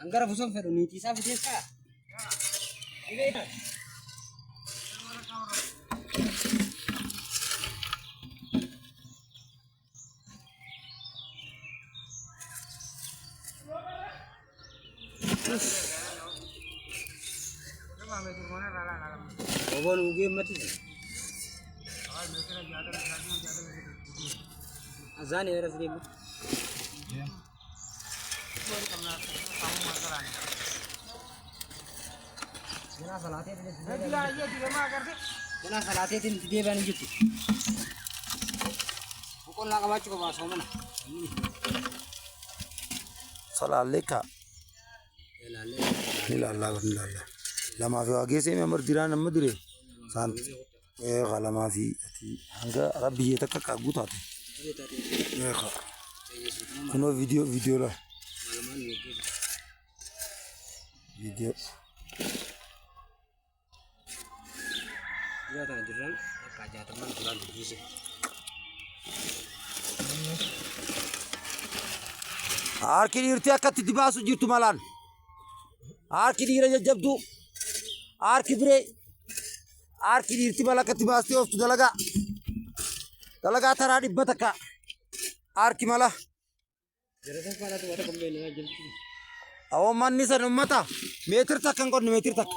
Angara busum feru niti sa videsa. Iveta. Obon ugi mati. Azan era sini. Jana salate tin dia bani gitu. Bukan laga baca ke bahasa mana. Salah leka. Ila Allah ila Allah. Lama fi agese me amar dirana madire. Sant. Lama fi hanga rabbi yetakka gutate. Kuno video la. Video. Dia tak jiran, kerja teman bulan begini. Arkini irtiya katti dibasu jirtu malan. Arkini ira jabdu. Arki bre. Arkini irti mala katti basti oftu dalaga. Dalaga taradi bataka. Arki mala. Jerasan pada tu ada kembali lagi. Awo manni san ummata. Meter tak kan kon meter tak.